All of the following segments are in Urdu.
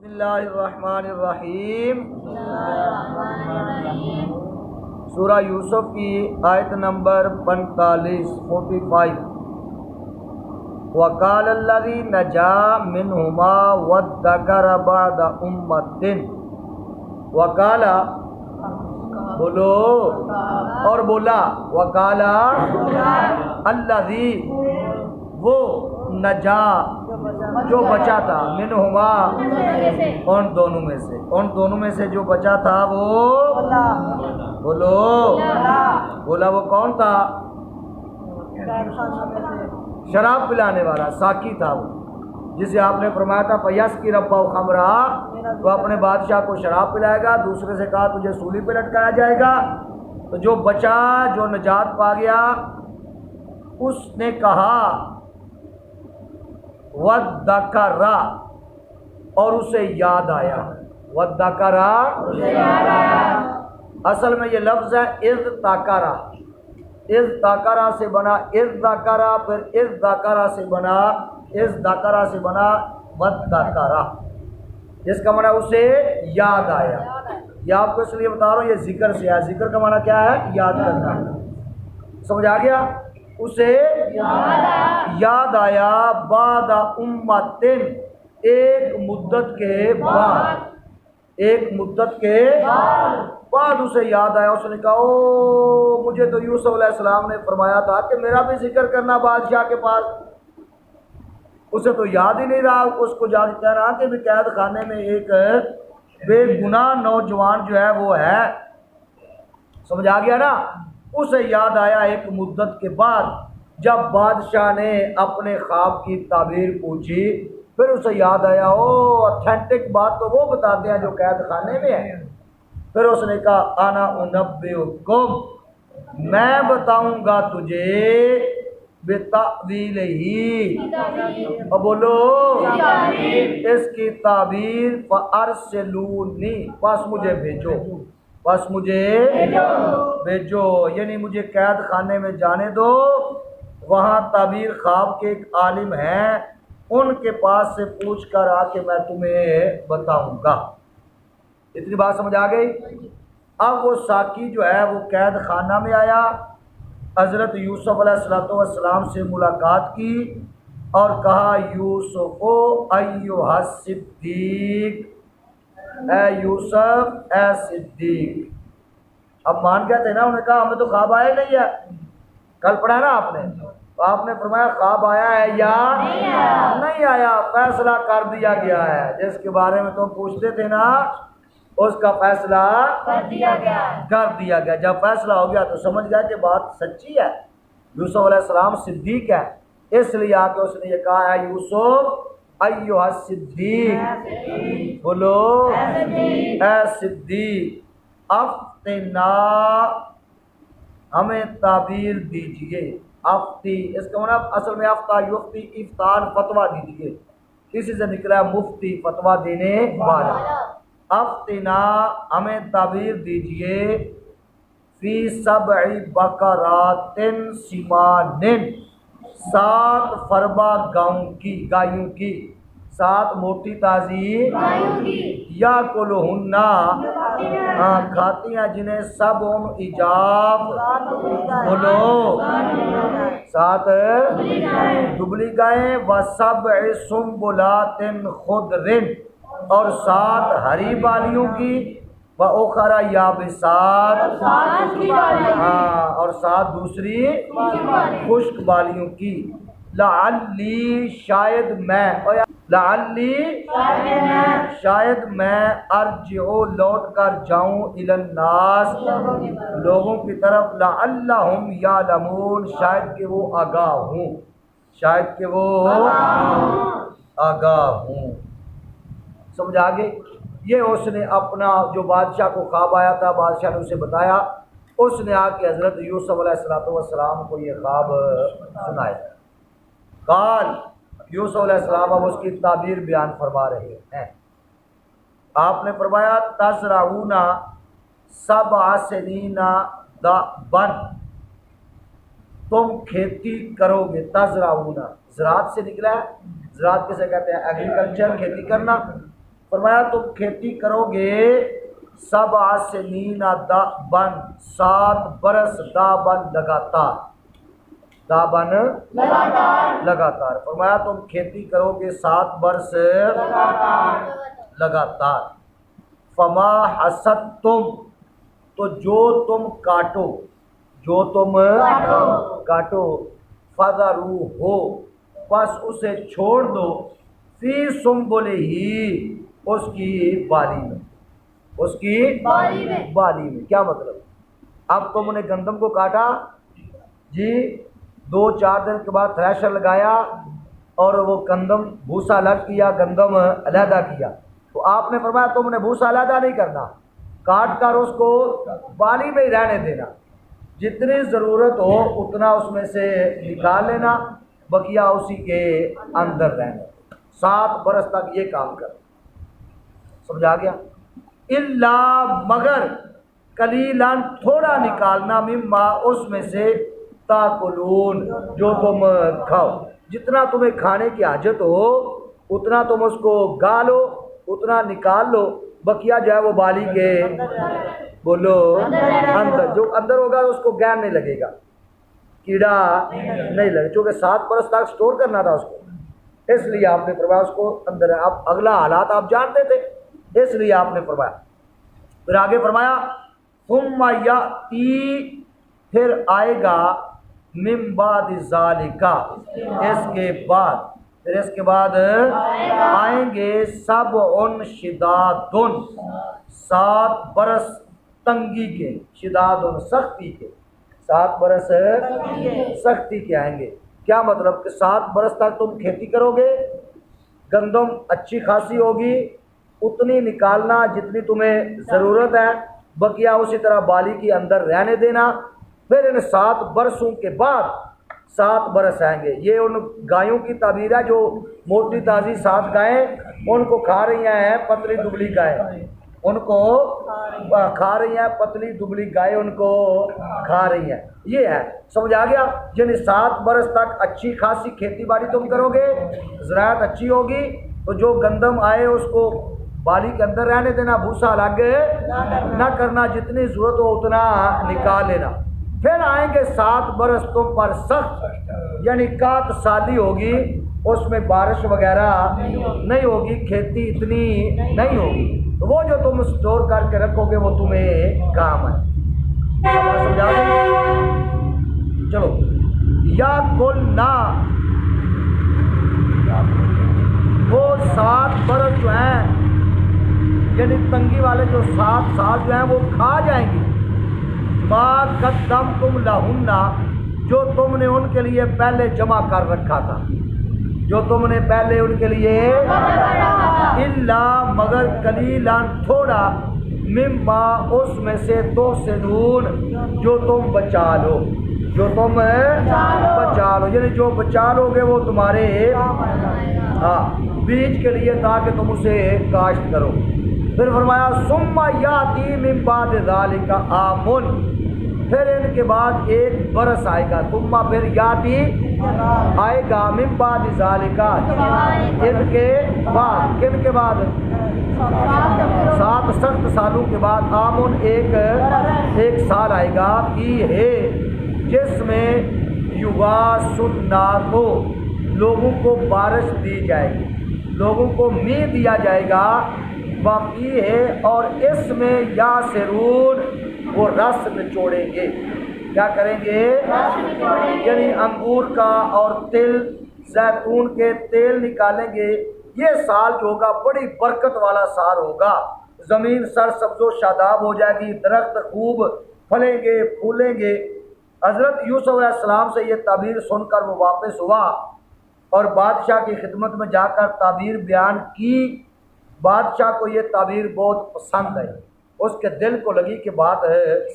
بسم اللہ الرحمن الرحیم۔ سورہ یوسف کی آیت نمبر 45 وَقَالَ الَّذِي نَجَا مِنْهُمَا وَادَّكَرَ بَعْدَ أُمَّةٍ وَقَالَ بولو اور بولا وَقَالَ الَّذِي وہ نجا جو بچا تھا منہما ان دونوں میں سے جو بچا تھا وہ بولو بولا وہ کون تھا؟ شراب پلانے والا ساقی تھا وہ، جسے آپ نے فرمایا تھا پیس کی ربا خمرہ، تو اپنے بادشاہ کو شراب پلائے گا، دوسرے سے کہا تجھے سولی پہ لٹکایا جائے گا۔ تو جو بچا جو نجات پا گیا اس نے کہا وَذَّكَرَ اور اسے یاد آیا، وَذَّكَرَ اصل میں یہ لفظ ہے اذ تاکرا، اذ تاکرا سے بنا اذ ذکرا، پھر اذ ذکرا سے بنا وَذَّكَرَ، جس کا معنی اسے یاد آیا۔ یہ آپ کو اس لیے بتا رہا ہوں یہ ذکر سے ہے، ذکر کا معنی کیا ہے؟ یاد کرنا۔ سمجھ آ گیا؟ اسے یاد آیا بعد امتن، ایک مدت کے بعد اسے یاد آیا۔ اس نے کہا او مجھے تو یوسف علیہ السلام نے فرمایا تھا کہ میرا بھی ذکر کرنا بادشاہ کے پاس، اسے تو یاد ہی نہیں رہا۔ اس کو یاد کہہ رہا کہ بھی قید خانے میں ایک بے گناہ نوجوان جو ہے وہ ہے، سمجھ آ گیا نا؟ اسے یاد آیا ایک مدت کے بعد، جب بادشاہ نے اپنے خواب کی تعبیر پوچھی، پھر اسے یاد آیا او اتھینٹک بات تو وہ بتاتے ہیں جو قید خانے میں ہے۔ پھر اس نے کہا انا انبئکم، میں بتاؤں گا تجھے بتأویلہ، اور بولو اس کی تعبیر، فارسلونی، پس مجھے بھیجو، یعنی مجھے قید خانے میں جانے دو، وہاں تعبیر خواب کے ایک عالم ہیں، ان کے پاس سے پوچھ کر آ کے میں تمہیں بتاؤں گا۔ اتنی بات سمجھ آ گئی؟ اب وہ ساقی جو ہے وہ قید خانہ میں آیا، حضرت یوسف علیہ السلام سے ملاقات کی اور کہا یوسف ایھا الصدیق، اے یوسف اے صدیق۔ اب مان گئے تھے نا، انہوں نے کہا ہمیں تو خواب آیا ہی نہیں ہے، کل پڑھا نا آپ نے، تو آپ نے فرمایا خواب آیا ہے یا نہیں آیا؟ فیصلہ کر دیا گیا ہے، جس کے بارے میں تم پوچھتے تھے نا اس کا فیصلہ کر دیا گیا۔ جب فیصلہ ہو گیا تو سمجھ گیا کہ بات سچی ہے، یوسف علیہ السلام صدیق ہے، اس لیے آ کے اس نے یہ کہا ہے یوسف ایھا الصدیق، بولو اے صدیق، افتنا ہمیں تعبیر دیجئے، افتی اس کا مطلب اصل میں افتا یفتی افتان فتویٰ دیجئے، اسی سے نکلا ہے مفتی فتویٰ دینے والا۔ افتنا ہمیں تعبیر دیجئے فی سبع بقرات سمان، 7 فربا گایوں کی، 7 موٹی تازی یا کلہن کھاتی ہیں جنہیں سب ایجاب، بولو 7 دبلی گائیں، وسبع سنبلات خضر اور 7 ہری بالیوں کی، وَأُخَرَ یابسات اور 7 دوسری خشک بالیوں کی، لعلی شاید میں ارجع لوٹ کر جاؤں الی الناس لوگوں کی طرف، لعلہم یعلمون شاید کہ وہ آگاہ ہوں، سمجھ آگے؟ یہ اس نے اپنا جو بادشاہ کو خواب آیا تھا، بادشاہ نے اسے بتایا، اس نے آ کے حضرت یوسف علیہ السلام کو یہ خواب سنایا۔ قال یوسف علیہ السلام اب اس کی تعبیر بیان فرما رہے ہیں۔ آپ نے فرمایا تزرعون 7 سنین دأبا، تم کھیتی کرو گے، تزرعون زراعت سے نکلا ہے، زراعت کسے کہتے ہیں؟ ایگریکلچر، کھیتی کرنا۔ فرمایا تم کھیتی کرو گے 7 سنین دأبن 7 برس دابن لگاتار فرمایا تم کھیتی کرو گے 7 برس لگاتار فما حصدتم تو جو تم کاٹو فذرو ہو بس اسے چھوڑ دو فی سنبلہ اس کی بالی میں کیا مطلب؟ اب تم نے گندم کو کاٹا جی 2-4 دن کے بعد تھریشر لگایا اور وہ گندم بھوسا الگ کیا گندم علیحدہ کیا تو آپ نے فرمایا تم نے بھوسا علیحدہ نہیں کرنا کاٹ کر اس کو بالی میں ہی رہنے دینا جتنی ضرورت ہو اتنا اس میں سے نکال لینا بقیہ اسی کے اندر رہنا 7 برس تک یہ کام کر سمجھا گیا الا مگر قلیلاً تھوڑا نکالنا مما اس میں سے تاکلون جو تم کھاؤ جتنا تمہیں کھانے کی حاجت ہو اتنا تم اس کو گالو اتنا نکال لو بقیہ جو ہے وہ بالی کے بولو اندر جو اندر ہوگا اس کو گین نہیں لگے گا کیڑا نہیں لگے چونکہ 7 برس تک سٹور کرنا تھا اس کو اس لیے آپ نے فرمایا اس کو اندر ہے اب اگلا حالات آپ جانتے تھے اس لیے آپ نے فرمایا پھر آگے فرمایا ثم یاتی پھر آئے گا من بعد ذالک اس کے بعد آئیں گے 7 شداد 7 برس تنگی کے شداد سختی کے 7 برس سختی کے آئیں گے کیا مطلب کہ 7 برس تک تم کھیتی کرو گے گندم اچھی خاصی ہوگی اتنی نکالنا جتنی تمہیں ضرورت ہے بقیہ اسی طرح بالی کے اندر رہنے دینا پھر ان 7 برسوں کے بعد 7 برس آئیں گے یہ ان گایوں کی تعبیر ہے جو موٹی تازی 7 گائیں ان کو کھا رہی ہیں پتلی دبلی گائیں ان کو کھا رہی ہیں پتلی دبلی گائیں ان کو کھا رہی ہیں یہ ہے سمجھ آ گیا یعنی 7 برس تک اچھی خاصی کھیتی باڑی تم کرو گے زراعت اچھی ہوگی تو جو گندم آئے اس کو بالی کے اندر رہنے دینا بھوسا الگ نہ کرنا جتنی ضرورت ہو اتنا نکال لینا پھر آئیں گے 7 برس تم پر سخت یعنی کات سالی ہوگی اس میں بارش وغیرہ نہیں ہوگی کھیتی اتنی نہیں ہوگی تو وہ جو تم اسٹور کر کے رکھو گے وہ تمہیں کام ہے سمجھا دیں چلو یا کل نہ وہ 7 برس جو ہیں یعنی تنگی والے جو 7 سال جو ہیں وہ کھا جائیں گے ما قدمتم لہن جو تم نے ان کے لیے پہلے جمع کر رکھا تھا جو تم نے پہلے ان کے لیے الا مگر قلیلاً تھوڑا مما اس میں سے تحسنون جو تم بچا لو یعنی جو بچا لو گے وہ تمہارے بیج کے لیے تاکہ تم اسے کاشت کرو پھر فرمایا ثم یاتی من بعد ذالک عام پھر ان کے بعد 1 برس آئے گا ثم پھر یاتی آئے گا من بعد ذالک ان کے بعد کن کے بعد 7 سخت سالوں کے بعد عام ایک سال آئے گا ہے جس میں یغاث الناس لوگوں کو بارش دی جائے گی لوگوں کو می دیا جائے گا باقی ہے اور اس میں یاسرون وہ رس نچوڑیں گے کیا کریں گے یعنی انگور کا اور تل زیتون کے تیل نکالیں گے یہ سال جو ہوگا بڑی برکت والا سال ہوگا زمین سر سبز و شاداب ہو جائے گی درخت خوب پھلیں گے پھولیں گے حضرت یوسف علیہ السلام سے یہ تعبیر سن کر وہ واپس ہوا اور بادشاہ کی خدمت میں جا کر تعبیر بیان کی بادشاہ کو یہ تعبیر بہت پسند ہے اس کے دل کو لگی کہ بات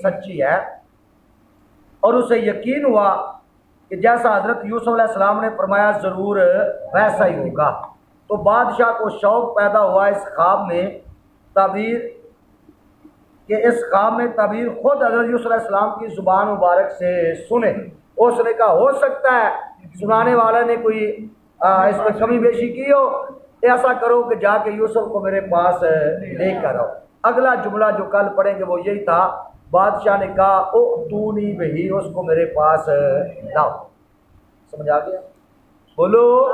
سچی ہے اور اسے یقین ہوا کہ جیسا حضرت یوسف علیہ السلام نے فرمایا ضرور ویسا ہی ہوگا تو بادشاہ کو شوق پیدا ہوا اس خواب میں تعبیر کہ اس خواب میں تعبیر خود حضرت یوسف علیہ السلام کی زبان مبارک سے سنے اس نے کہا ہو سکتا ہے سنانے والا نے کوئی اس میں کمی بیشی کی ہو ایسا کرو کہ جا کے یوسف کو میرے پاس لے کر آؤ۔ اگلا جملہ جو کل پڑھیں گے وہ یہی تھا، بادشاہ نے کہا ائتونی بہ، اس کو میرے پاس لاؤ۔ سمجھ آ گیا؟ بولو۔